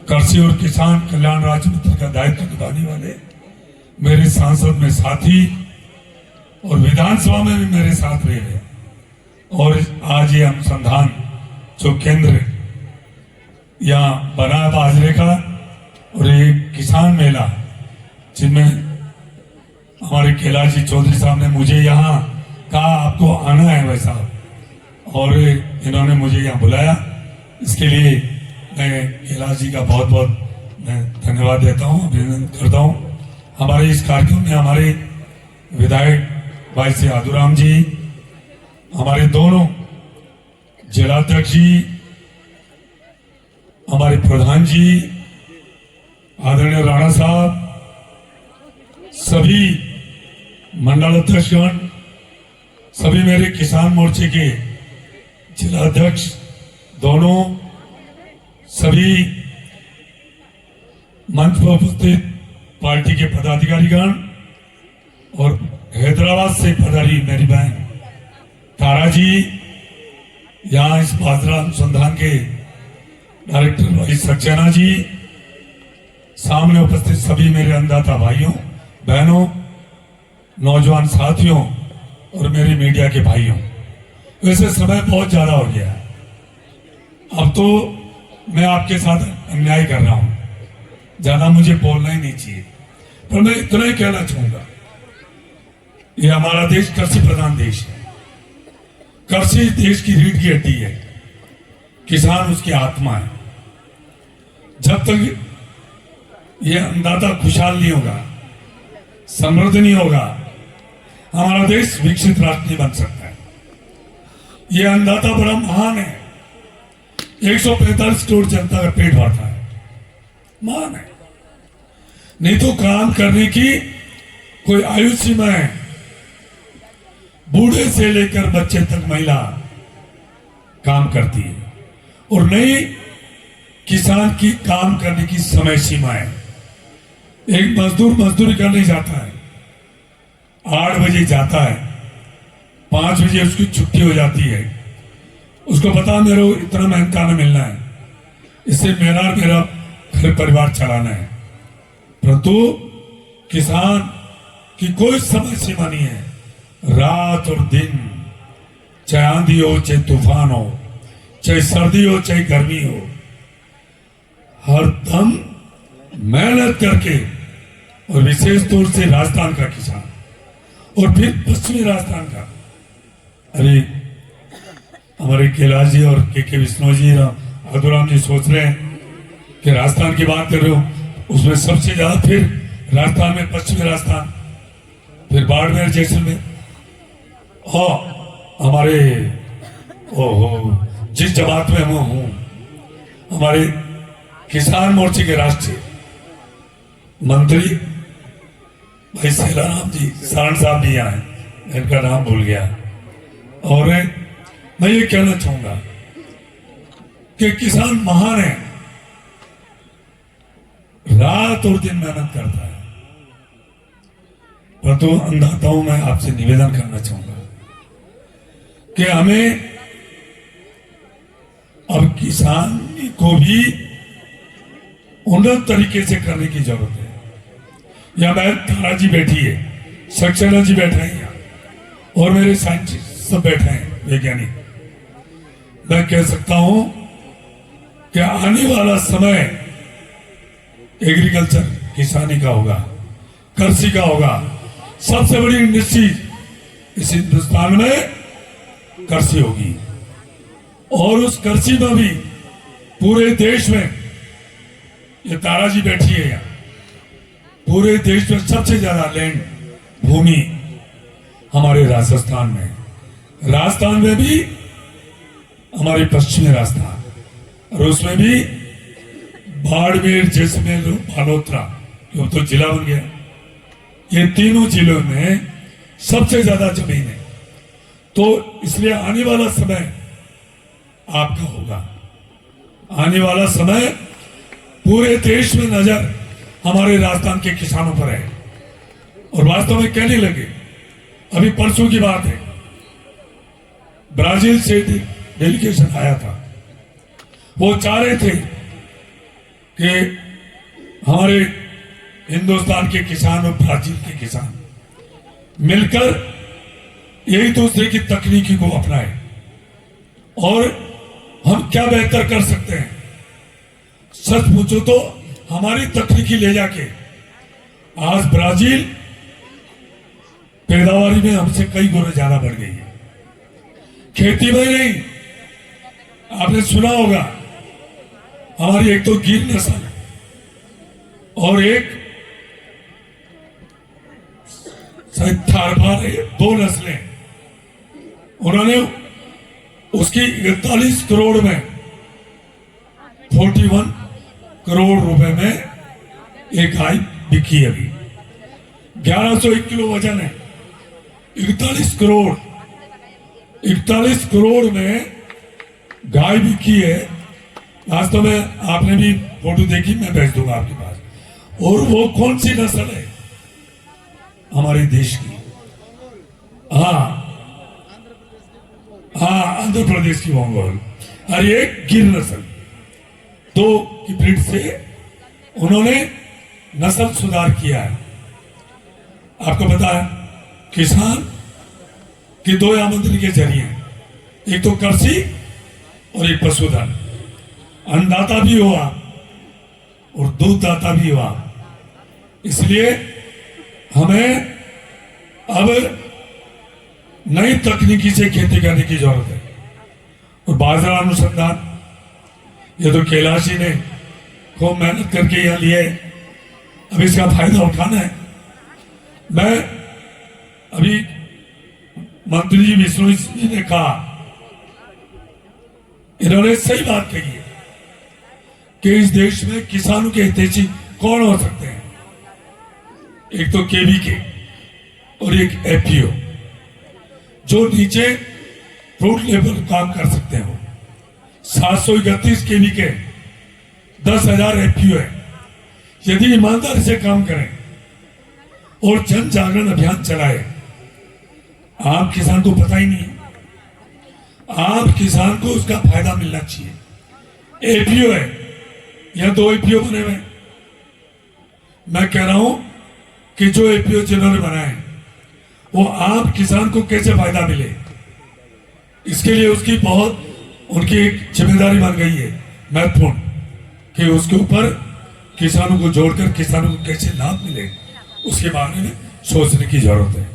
कृषि और किसान कल्याण राज्य मंत्री का दायित्व निभाने वाले मेरे सांसद में साथी और विधानसभा में भी मेरे साथ रहे हैं। और आज ये अनुसंधान जो केंद्र यहाँ बना है बाजरे का और ये किसान मेला जिनमें हमारे कैलाश जी चौधरी साहब ने मुझे यहाँ कहा आपको आना है भाई साहब, और इन्होंने मुझे यहाँ बुलाया। इसके लिए मैं कैलाश जी का बहुत बहुत मैं धन्यवाद देता हूँ, अभिनंदन करता हूँ। हमारे इस कार्यक्रम में हमारे विधायक भाई से आदुराम जी, हमारे दोनों जिलाध्यक्ष जी, हमारे प्रधान जी आदरणीय राणा साहब, सभी मंडल अध्यक्षगण, सभी मेरे किसान मोर्चे के जिलाध्यक्ष दोनों, सभी मंच पर उपस्थित पार्टी के पदाधिकारीगण और हैदराबाद से पधारी मेरी बहन तारा जी, यहाँ इस बाजरा अनुसंधान के डायरेक्टर भाई सक्सेना जी, सामने उपस्थित सभी मेरे अन्नदाता भाइयों बहनों, नौजवान साथियों और मेरे मीडिया के भाइयों। वैसे समय बहुत ज्यादा हो गया है, अब तो मैं आपके साथ अन्याय कर रहा हूं, ज्यादा मुझे बोलना ही नहीं चाहिए, पर मैं इतना ही कहना चाहूंगा, ये हमारा देश कृषि प्रधान देश है। कृषि देश की रीढ़ की हड्डी है, किसान उसकी आत्मा है। जब तक ये अन्नदाता खुशहाल नहीं होगा, समृद्ध नहीं होगा, हमारा देश विकसित राष्ट्र नहीं बन सकता है। ये अन्नदाता बड़ा महान है, 145 करोड़ जनता का पेट भरता है, महान है। नहीं तो काम करने की कोई आयु सीमा है, बूढ़े से लेकर बच्चे तक महिला काम करती है, और नहीं किसान की काम करने की समय सीमा है। एक मजदूर मजदूरी करने जाता है, 8 बजे जाता है, 5 बजे उसकी छुट्टी हो जाती है, उसको पता मेरे को इतना मेहनताना मिलना है, इससे मेरा घर परिवार चलाना है। परंतु किसान की कोई समय सीमा नहीं है, रात और दिन, चाहे आंधी हो चाहे तूफान हो, चाहे सर्दी हो चाहे गर्मी हो, हर दम मेहनत करके, और विशेष तौर से राजस्थान का किसान और फिर पश्चिमी राजस्थान का, अरे हमारे कैलाश जी और के विष्णु जी, आदुराम जी सोच रहे हैं कि राजस्थान की बात कर रहे हो, उसमें सबसे ज्यादा फिर राजस्थान में पश्चिमी राजस्थान, फिर बाड़मेर जैसलमेर, और हमारे ओहो जिस जमात में मैं हूं, हमारे किसान मोर्चे के राष्ट्रीय मंत्री भाई सेलाराम जी सारण साहब भी आए, इनका नाम भूल गया। और मैं ये कहना चाहूंगा कि किसान महान है, रात और दिन मेहनत करता है। परंतु अन्नदाताओं में आपसे निवेदन करना चाहूंगा कि हमें अब किसान को भी उन्नत तरीके से करने की जरूरत है। यहाँ मैं तारा जी बैठी है, सक्सेना जी बैठे हैं यहाँ, और मेरे साइंटिस्ट सब बैठे हैं, वैज्ञानिक। मैं कह सकता हूं कि आने वाला समय एग्रीकल्चर किसानी का होगा, कृषि का होगा। सबसे बड़ी इंडस्ट्री इस हिंदुस्तान में कृषि होगी, और उस कृषि में भी पूरे देश में, ये तारा जी बैठी है यहाँ, पूरे देश में सबसे ज्यादा लैंड भूमि हमारे राजस्थान में, राजस्थान में भी हमारे पश्चिमी राजस्थान, और उसमें भी बाड़मेर जैसलमेर बालोतरा, जो तो जिला बन गया, ये तीनों जिलों में सबसे ज्यादा जमीन है। तो इसलिए आने वाला समय आपका होगा, आने वाला समय पूरे देश में नजर हमारे राजस्थान के किसानों पर है। और वास्तव में कहने लगे, अभी परसों की बात है, ब्राजील से डेलीगेशन आया था, वो चाह रहे थे कि हमारे हिंदुस्तान के किसान और ब्राजील के किसान मिलकर यही दूसरे की तकनीकी को अपनाए और हम क्या बेहतर कर सकते हैं। सच पूछो तो हमारी तकनीकी ले जाके आज ब्राजील पैदावारी में हमसे कई गुना ज्यादा बढ़ गई है। खेती में नहीं, आपने सुना होगा हमारी एक तो गिर नस्ल और एक शायद थारपार, दो नस्लें, उन्होंने उसकी 41 करोड़ में 41 करोड़ रुपए में एक गाय बिकी। अभी 1101 किलो वजन है। 41 करोड़ में गाय बिकी है। वास्तव में आपने भी फोटो देखी, मैं भेज दूंगा आपके पास। और वो कौन सी नस्ल है? हमारे देश की, आंध्र प्रदेश की मंगोल, और एक गिर नस्ल, दो की ब्रीड से उन्होंने नस्ल सुधार किया है। आपको पता है किसान की दो आमदनी के जरिए, एक तो कृषि और एक पशुधन। अन्नदाता भी हुआ और दूधदाता भी हुआ। इसलिए हमें अब नई तकनीकी से खेती करने की जरूरत है। और बाजरा अनुसंधान, ये तो कैलाश जी ने खूब मेहनत करके यहाँ लिए, अब इसका फायदा उठाना है। मैं अभी मंत्री जी विष्णु जी ने कहा, इन्होंने सही बात कही है कि इस देश में किसानों के हितैषी कौन हो सकते हैं। एक तो केवीके और एक एफपीओ, जो नीचे फ्रूट लेवल काम कर सकते हो। 731 केवीके, 10,000 एफपीओ है। यदि ईमानदारी से काम करें और जन जागरण अभियान चलाए, आम किसान को पता ही नहीं है, आम किसान को उसका फायदा मिलना चाहिए। एपीओ है, या 2 एपीओ बने हुए। मैं कह रहा हूं कि जो एपीओ जिन्होंने बनाए वो आम किसान को कैसे फायदा मिले, इसके लिए उसकी बहुत उनकी एक जिम्मेदारी बन गई है महत्वपूर्ण, कि उसके ऊपर किसानों को जोड़कर किसानों को कैसे लाभ मिले उसके बारे में सोचने की जरूरत है।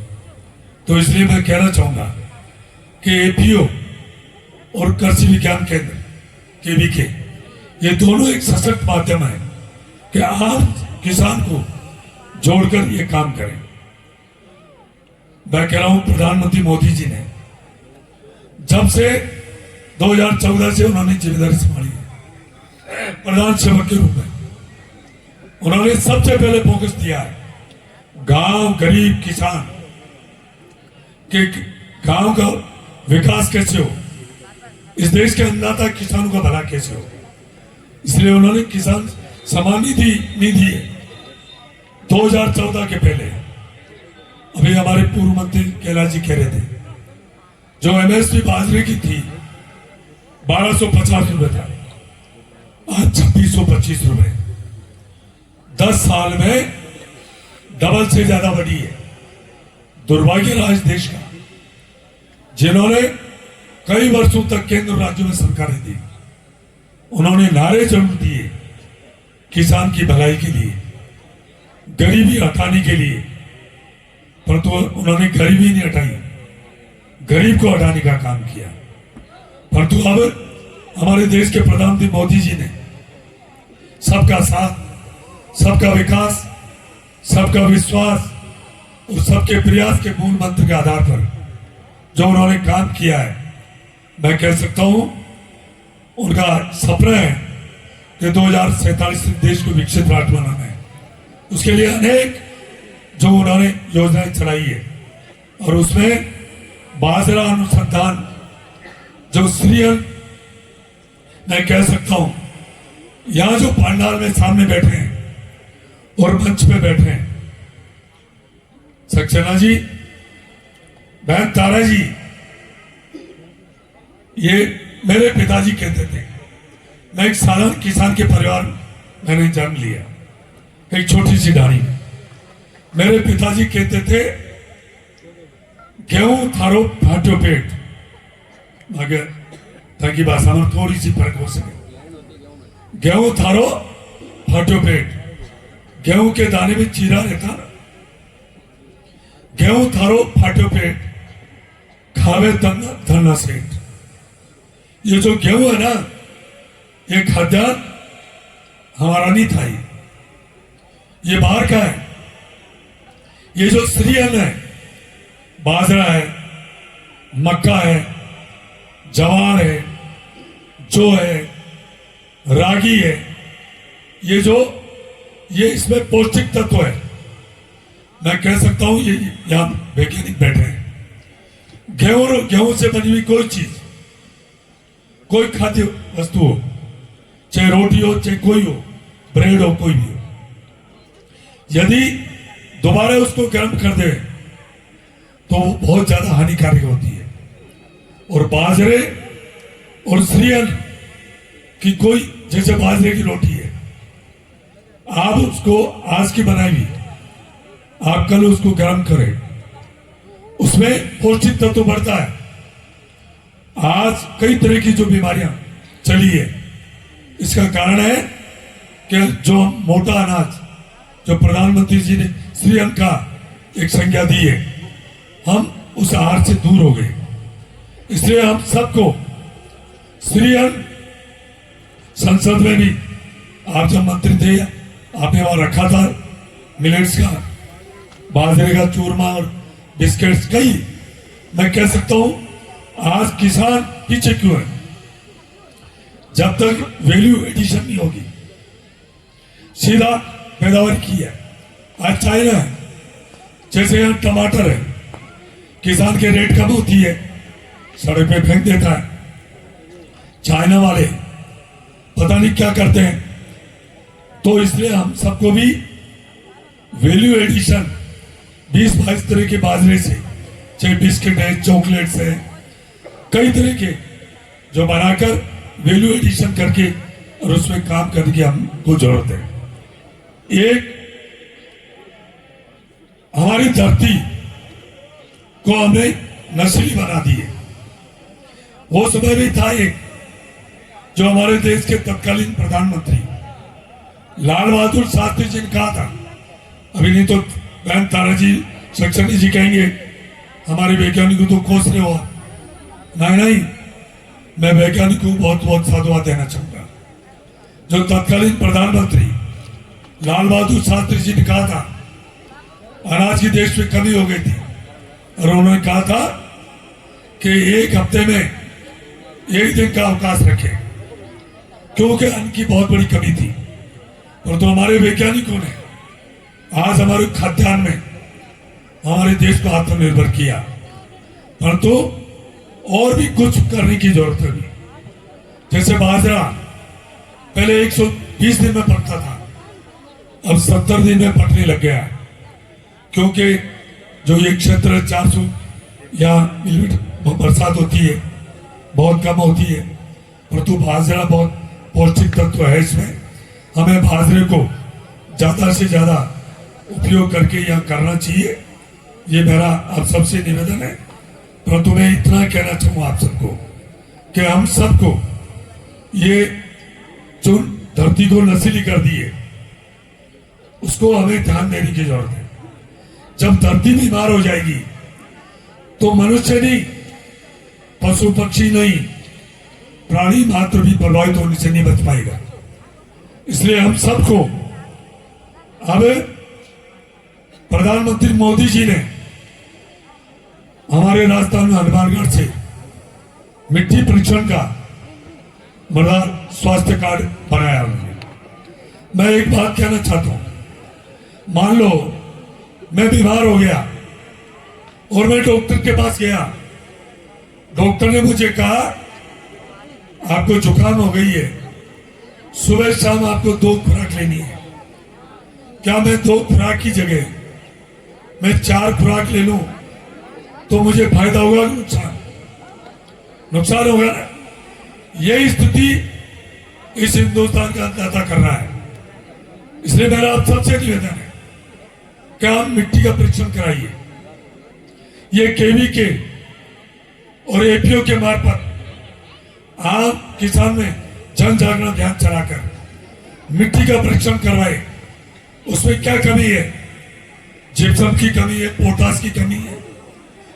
तो इसलिए मैं कहना चाहूंगा कि एपीओ और कृषि विज्ञान केंद्र केवीके, ये दोनों एक सशक्त माध्यम है कि आम किसान को जोड़कर ये काम करें। मैं कह रहा हूं प्रधानमंत्री मोदी जी ने जब से 2014 से उन्होंने जिम्मेदारी संभाली है प्रधान सेवक के रूप में, उन्होंने सबसे पहले फोकस दिया है गांव गरीब किसान के, गांव का विकास कैसे हो, इस देश के अन्नदाता किसानों का भला कैसे हो। इसलिए उन्होंने किसान सम्मान निधि 2014 के पहले, अभी हमारे पूर्व मंत्री कैलाश जी कह रहे थे, जो एमएसपी बाजरे की थी 1250 रुपए था, आज 2625 रुपए। 10 साल में डबल से ज्यादा बढ़ी है। दुर्भाग्य राज देश का, जिन्होंने कई वर्षों तक केंद्र राज्यों में सरकारें दी, उन्होंने नारे जरूर दिए किसान की भलाई के लिए, गरीबी हटाने के लिए, परंतु उन्होंने गरीबी नहीं हटाई, गरीब को हटाने का काम किया। परंतु अब हमारे देश के प्रधानमंत्री मोदी जी ने सबका साथ, सबका विकास, सबका विश्वास और सबके प्रयास के मूल मंत्र के आधार पर जो उन्होंने काम किया है, मैं कह सकता हूं उनका सपना है कि 2047 देश को विकसित राष्ट्र बनाना है। उसके लिए अनेक जो उन्होंने योजनाएं चलाई है, और उसमें बाजरा अनुसंधान जो श्रीअन्न, मैं कह सकता हूं यहां जो पंडाल में सामने बैठे हैं और मंच पे बैठे हैं, सक्सेना जी, बहन तारा जी, ये मेरे पिताजी कहते थे, मैं एक साधारण किसान के परिवार मैंने जन्म लिया एक छोटी सी ढाणी में। मेरे पिताजी कहते थे गेहूं थारो फाटो पेट, मगर ताकि भाषा में थोड़ी सी फर्क हो सके। गेहूं थारो फाटो पेट, गेहूं के दाने में चीरा रहता ना। गेहूं थारो फाटो पेट, खावे धन्ना सेठ। ये जो गेहूं है ना, ये खाद्यान्न हमारा नहीं था, ये बाहर का है। ये जो सीरियल है, बाजरा है, मक्का है, जवार है, जौ है, रागी है, ये इसमें पौष्टिक तत्व है। मैं कह सकता हूं ये यहां वैज्ञानिक बैठे हैं। गेहूं से बनी हुई कोई चीज, कोई खाद्य वस्तु हो, चाहे रोटी हो, चाहे कोई हो, ब्रेड हो, कोई भी हो, यदि दोबारा उसको गर्म कर दे तो वो बहुत ज्यादा हानिकारक होती है। और बाजरे और सीरियल की कोई, जैसे बाजरे की रोटी है, आप उसको आज की बनाई हुई, आप कल उसको गर्म करें, उसमें पौष्टिक तत्व बढ़ता है। आज कई तरह की जो बीमारियां चली है, इसका कारण है कि जो मोटा अनाज, जो प्रधानमंत्री जी ने सीरियल का एक संज्ञा दी है, हम उस आहार से दूर हो गए। इसलिए हम सबको सीरियल, संसद में भी आप जब मंत्री थे, आपने वहां रखा था मिलेट्स का, बाजरे का चूरमा और बिस्किट्स, कई, मैं कह सकता हूं आज किसान पीछे क्यों है। जब तक वैल्यू एडिशन नहीं होगी, सीधा पैदावार की है। आज चाइना है, जैसे यहाँ टमाटर है, किसान के रेट कम होती है, सड़क पे फेंक देता है। चाइना वाले पता नहीं क्या करते हैं। तो इसलिए हम सबको भी वैल्यू एडिशन 20-22 तरह के बाजरे से, चाहे बिस्किट है, चॉकलेट्स है, कई तरह के जो बनाकर वैल्यू एडिशन करके और उसमें काम करने की हमको जरूरत है। एक हमारी धरती को हमने नस्ली बना दी है। वो समय भी था एक, जो हमारे देश के तत्कालीन प्रधानमंत्री लाल बहादुर शास्त्री जी ने कहा था, अभी नहीं तो बहन ताराजी सक्सेना जी कहेंगे हमारे वैज्ञानिकों तो कोस रहे हो। नहीं, मैं वैज्ञानिक को बहुत बहुत साधुवाद देना चाहूंगा। जो तत्कालीन प्रधानमंत्री लाल बहादुर शास्त्री जी ने कहा था अनाज की देश में कमी हो गई थी, और उन्होंने कहा था कि एक हफ्ते में एक दिन का अवकाश रखें, क्योंकि अन्न की बहुत बड़ी कमी थी। और तो हमारे वैज्ञानिकों ने आज हमारे खाद्यान्न में हमारे देश को आत्मनिर्भर किया, परंतु और भी कुछ करने की जरूरत है। जैसे बाजरा पहले 120 दिन में पकता था, अब 70 दिन में पकने लग गया, क्योंकि जो ये क्षेत्र 400 या मिलीमीटर बरसात होती है, बहुत कम होती है, परंतु बाजरा बहुत पौष्टिक तत्व है। इसमें हमें बाजरे को ज्यादा से ज्यादा उपयोग करके यहाँ करना चाहिए, ये मेरा आप सबसे निवेदन है। परंतु मैं इतना कहना चाहूँ आप सबको कि हम सबको ये जो धरती को नशीली कर दी है, उसको हमें ध्यान देने की जरूरत है। जब धरती बीमार हो जाएगी तो मनुष्य नहीं, पशु पक्षी नहीं, प्राणी मात्र भी प्रभावित होने से नहीं बच पाएगा। इसलिए हम सबको, अब प्रधानमंत्री मोदी जी ने हमारे राजस्थान में हनुमानगढ़ से मिट्टी परीक्षण का मृदा स्वास्थ्य कार्ड बनाया उन्होंने। मैं एक बात कहना चाहता हूं, मान लो मैं बीमार हो गया और मैं डॉक्टर के पास गया, डॉक्टर ने मुझे कहा आपको जुकाम हो गई है, सुबह शाम आपको 2 खुराक लेनी है। क्या मैं 2 खुराक की जगह मैं 4 खुराक ले लूं तो मुझे फायदा होगा कि नुकसान? नुकसान होगा ना। यही स्थिति इस हिंदुस्तान का अंदाजा कर रहा है। इसलिए मेरा आप सबसे निवेदन है कि आप मिट्टी का परीक्षण कराइए। ये केवीके और एपीओ के मार्फत आप किसान में जन जागरण अभियान चलाकर मिट्टी का परीक्षण करवाए। उसमें क्या कमी है, जिप्सम की कमी है, पोटास की कमी है,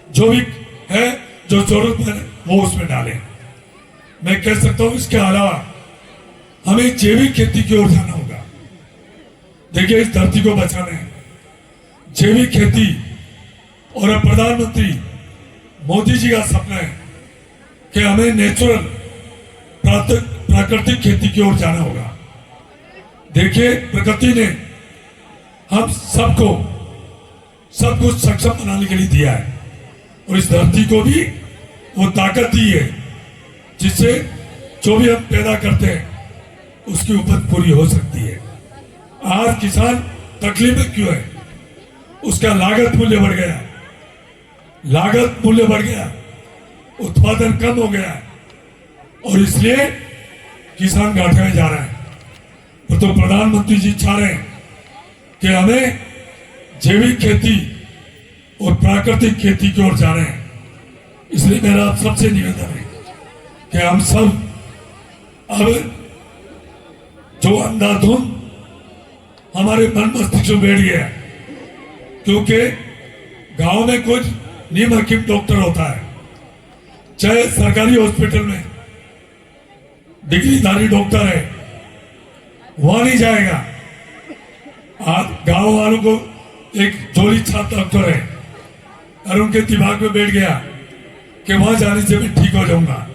जो भी है जो जरूरत है वो उसमें डालें। मैं कह सकता हूं इसके अलावा हमें जैविक खेती की ओर जाना होगा। देखिए, इस धरती को बचाना है, जैविक खेती, और प्रधानमंत्री मोदी जी का सपना है कि हमें नेचुरल प्राकृतिक खेती की ओर जाना होगा। देखिए, प्रकृति ने हम सबको सब कुछ सक्षम बनाने के लिए दिया है, और इस धरती को भी वो ताकत दी है जिससे जो भी हम पैदा करते हैं उसकी उपज पूरी हो सकती है। आज किसान तकलीफ में क्यों है? उसका लागत मूल्य बढ़ गया, उत्पादन कम हो गया है, और इसलिए किसान घाटे में जा रहा है। तो प्रधानमंत्री जी चाह रहे हैं कि हमें जैविक खेती और प्राकृतिक खेती की ओर जा रहे हैं। इसलिए मेरा आप सबसे निवेदन है कि हम सब अब जो अंधाधुंध हमारे मन मस्तिष्क में बैठ गया है, क्योंकि गांव में कुछ नीम हकीम डॉक्टर होता है, चाहे सरकारी हॉस्पिटल में डिग्रीधारी डॉक्टर है, वहां नहीं जाएगा। आप गांव वालों को एक जोली छाप डॉक्टर है और उनके दिमाग में बैठ गया कि वहां जाने से मैं ठीक हो जाऊंगा,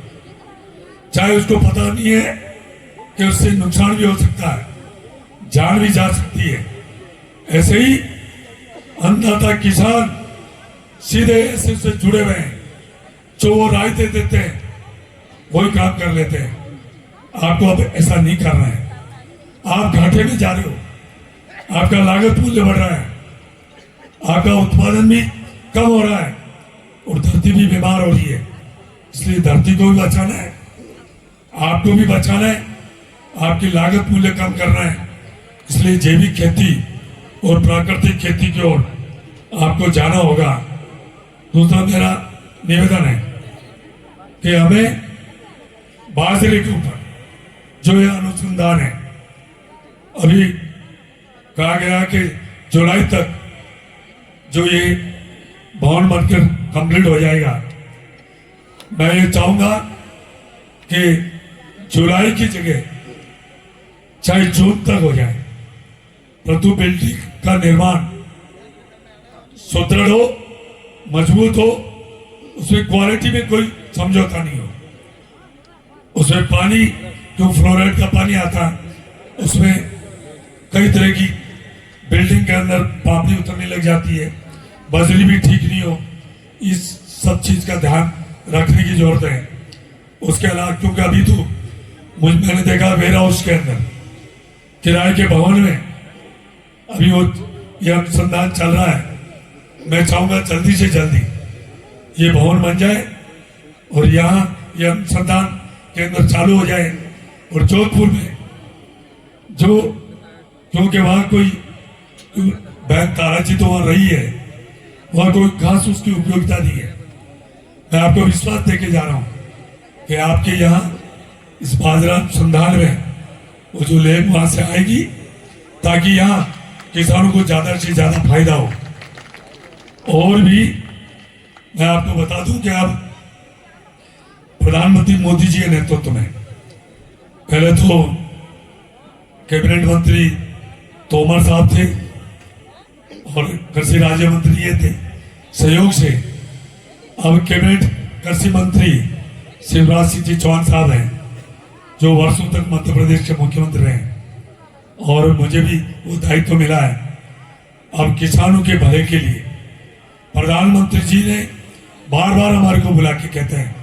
चाहे उसको पता नहीं है कि उससे नुकसान भी हो सकता है, जान भी जा सकती है। ऐसे ही अन्नदाता किसान सीधे ऐसे से जुड़े हुए हैं, जो वो राय दे देते हैं वही काम कर लेते हैं। आपको अब ऐसा नहीं करना है, आप घाटे में जा रहे हो, आपका लागत मूल्य बढ़ रहा है, आपका उत्पादन भी कम हो रहा है, और धरती भी बीमार हो रही है। इसलिए धरती को भी बचाना है, आपको भी बचाना है, आपकी लागत मूल्य कम करना है। इसलिए जैविक खेती और प्राकृतिक खेती की ओर आपको जाना होगा। दूसरा मेरा निवेदन है कि हमें बाजरे के ऊपर जो ये अनुसंधान है, अभी कहा गया कि जुलाई तक जो ये भवन बनकर कंप्लीट हो जाएगा। मैं ये चाहूंगा कि जुलाई की जगह चाहे जून तक हो जाए, परंतु बिल्डिंग का निर्माण सुदृढ़ हो, मजबूत हो, उसमें क्वालिटी में कोई समझौता नहीं हो। उसमें पानी जो फ्लोराइड का पानी आता है, उसमें कई तरह की बिल्डिंग के अंदर पापड़ी उतरने लग जाती है, बजरी भी ठीक नहीं हो, इस सब चीज का ध्यान रखने की जरूरत है। उसके अलावा क्योंकि अभी तो मैंने देखा वेयर हाउस के अंदर किराए के भवन में अभी वो ये अनुसंधान चल रहा है। मैं चाहूंगा जल्दी से जल्दी ये भवन बन जाए और यहाँ ये अनुसंधान केंद्र चालू हो जाए, और जोधपुर में जो क्योंकि वहां कोई बहन ताराजी तो वहां रही है, वहां कोई खास उसकी उपयोगिता नहीं है। मैं आपको विश्वास देके जा रहा हूं कि आपके यहाँ इस बाजरा अनुसंधान में वो जो लैब वहां से आएगी, ताकि यहाँ किसानों को ज्यादा से ज्यादा फायदा हो। और भी मैं आपको बता दूं कि अब प्रधानमंत्री मोदी जी के नेतृत्व में पहले तो कैबिनेट मंत्री तोमर साहब थे और कृषि राज्य मंत्री ये थे, सहयोग से अब कैबिनेट कृषि मंत्री शिवराज सिंह जी चौहान साहब हैं, जो वर्षों तक मध्य प्रदेश के मुख्यमंत्री रहे, और मुझे भी वो दायित्व मिला है। अब किसानों के भले के लिए प्रधानमंत्री जी ने बार बार हमारे को बुला के कहते हैं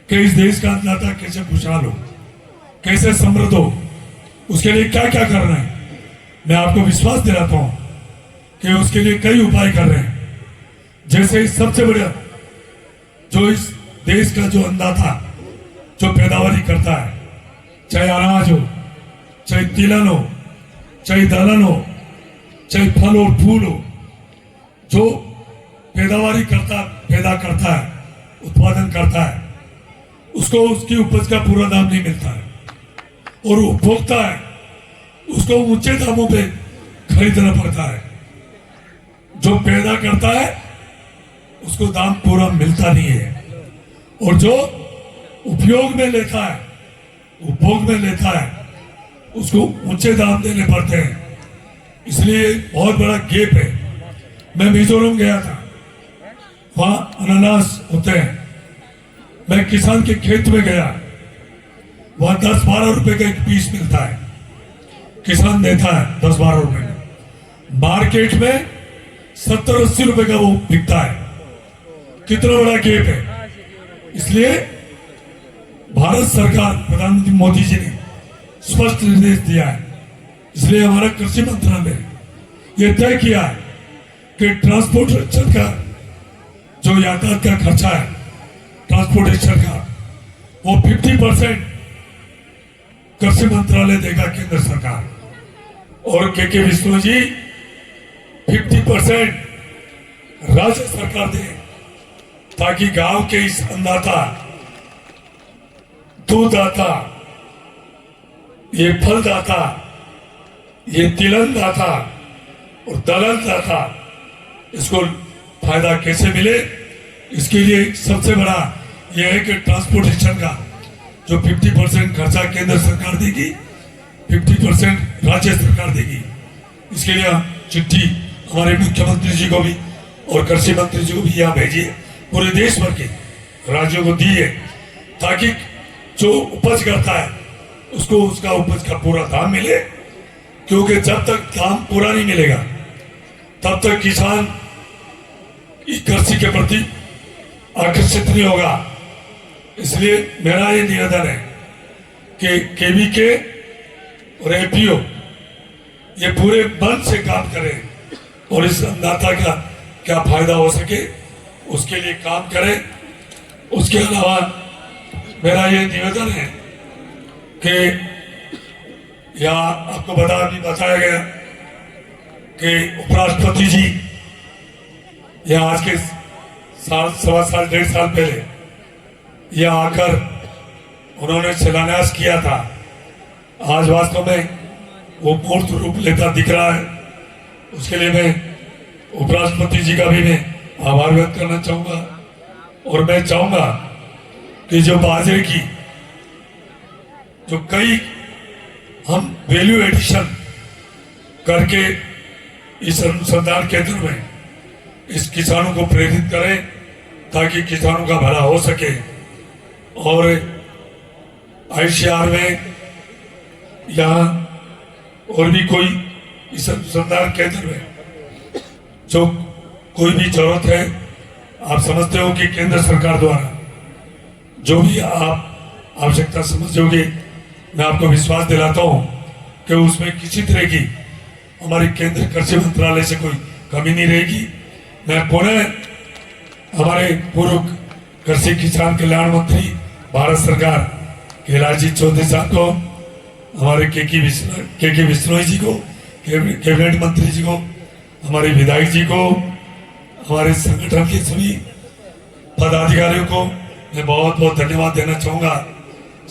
कि इस देश का अन्नदाता कैसे खुशहाल हो, कैसे समृद्ध हो, उसके लिए क्या क्या करना है। मैं आपको विश्वास दिलाता हूं कि उसके लिए कई उपाय कर रहे हैं। जैसे सबसे बड़ा जो इस देश का जो अन्नदाता जो पैदावारी करता है, चाहे अनाज हो, चाहे तिलहन हो, चाहे दलहन हो, चाहे फल और फूल हो, जो पैदा करता है, उत्पादन करता है, उसको उसकी उपज का पूरा दाम नहीं मिलता है, और उपभोक्ता है उसको ऊंचे दामों पे खरीदना पड़ता है। जो पैदा करता है उसको दाम पूरा मिलता नहीं है, और जो उपभोग में लेता है उसको ऊंचे दाम देने पड़ते हैं। इसलिए बहुत बड़ा गैप है। मैं मिजोरम गया था, वहां अनानास होते हैं। मैं किसान के खेत में गया, वहां 10-12 रुपए का एक पीस मिलता है, किसान देता है 10-12 रुपए में। मार्केट में 70-80 रुपए का वो बिकता है। कितना बड़ा गैप है। इसलिए भारत सरकार, प्रधानमंत्री मोदी जी ने स्पष्ट निर्देश दिया है। इसलिए हमारा कृषि मंत्रालय ये तय किया है कि ट्रांसपोर्टेशन का जो यातायात का खर्चा है, ट्रांसपोर्टेशन का, वो 50% कृषि मंत्रालय देगा, केंद्र सरकार। और के विष्णु जी 50% राज्य सरकार दे, ताकि गांव के इस अन्नदाता, दूधदाता, ये फलदाता, ये तिलनदाता और दलनदाता, इसको फायदा कैसे मिले, इसके लिए सबसे बड़ा यह है कि ट्रांसपोर्टेशन का जो 50% खर्चा केंद्र सरकार देगी, 50% राज्य सरकार देगी। इसके लिए चिट्ठी हमारे मुख्यमंत्री जी को भी और कृषि मंत्री जी को भी यहाँ भेजिए, पूरे देश भर के राज्यों को दी है, ताकि जो उपज करता है उसको उसका उपज का पूरा दाम मिले। क्योंकि जब तक दाम पूरा नहीं मिलेगा तब तक किसान कृषि के प्रति आकर्षित नहीं होगा। इसलिए मेरा ये निवेदन है कि केवीके और एपीओ ये पूरे मन से काम करें और इस अन्नदाता का क्या फायदा हो सके उसके लिए काम करें। उसके अलावा मेरा ये निवेदन है कि यहाँ आपको बताया गया कि उपराष्ट्रपति जी यहाँ आज के सवा साल 1.5 साल पहले यहाँ आकर उन्होंने शिलान्यास किया था। आज वास्तव में वो मूर्त रूप लेता दिख रहा है। उसके लिए मैं उपराष्ट्रपति जी का भी मैं आभार व्यक्त करना चाहूंगा। और मैं चाहूंगा कि जो बाजरे की जो कई हम वैल्यू एडिशन करके इस अनुसंधान केंद्र में इस किसानों को प्रेरित करें, ताकि किसानों का भला हो सके। और आईसीआर में यहाँ और भी कोई इस अनुसंधान केंद्र में जो कोई भी जरूरत है, आप समझते हो कि केंद्र सरकार द्वारा जो भी आप आवश्यकता समझोगे, मैं आपको विश्वास दिलाता हूं कि उसमें किसी तरह की हमारे केंद्र कृषि मंत्रालय से कोई कमी नहीं रहेगी। मैं पुनः हमारे पूर्व कृषि किसान कल्याण मंत्री भारत सरकार कैलाश जी चौधरी साहब को, हमारे के विश्नोई जी को, कैबिनेट मंत्री जी को, हमारे विधायक जी को, हमारे संगठन के सभी पदाधिकारियों को मैं बहुत बहुत धन्यवाद देना चाहूंगा,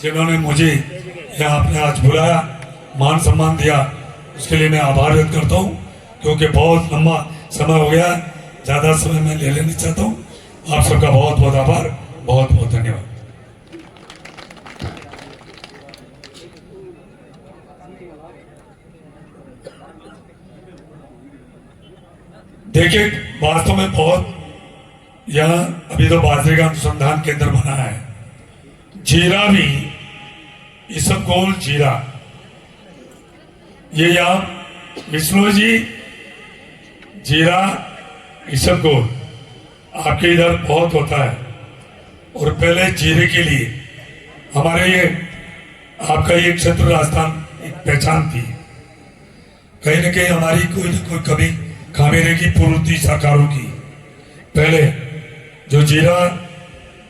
जिन्होंने मुझे यहाँ आपने आज बुलाया, मान सम्मान दिया। उसके लिए मैं आभार व्यक्त करता हूँ, क्योंकि बहुत लंबा समय हो गया, ज्यादा समय मैं ले लेना चाहता हूँ। आप सबका बहुत बहुत आभार, बहुत बहुत धन्यवाद। देखिए, वास्तव में बहुत यहाँ अभी तो बाजरे का अनुसंधान केंद्र बना है, जीरा भी, इसबगोल जीरा, ये यहाँ विष्णु जी जीरा इसबगोल आपके इधर बहुत होता है। और पहले जीरे के लिए हमारे ये आपका ये क्षेत्र राजस्थान एक पहचान थी। कहीं न कहीं हमारी कोई न कोई कमी खामी रहेगी पूर्वोत्तर सरकारों की। पहले जो जीरा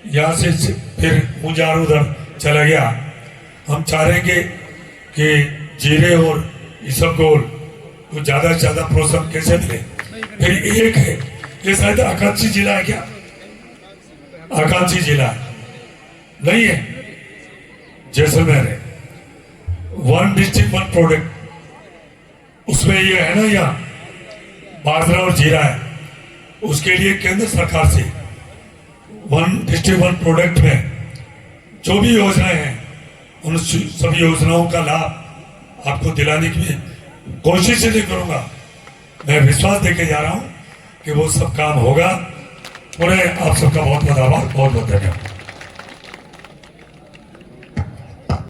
यहाँ से फिर मुंजार उधर चला गया, हम चाह रहे कि जीरे और ये सब गोल तो ज्यादा से ज्यादा प्रोत्साहन कैसे मिले। फिर एक है, ये शायद आकांक्षी जिला है क्या? आकांक्षी जिला नहीं है, जैसलमेर है। 1 डिस्ट्रिक्ट 1 प्रोडक्ट, उसमें ये है ना, यहाँ बाजरा और जीरा है, उसके लिए केंद्र सरकार से 1 डिस्ट्रिक्ट 1 प्रोडक्ट में जो भी योजनाएं हैं उन सभी योजनाओं का लाभ आपको दिलाने की कोशिश नहीं करूंगा। मैं विश्वास देके जा रहा हूं कि वो सब काम होगा। पूरे आप सबका बहुत बहुत आभार, बहुत बहुत धन्यवाद।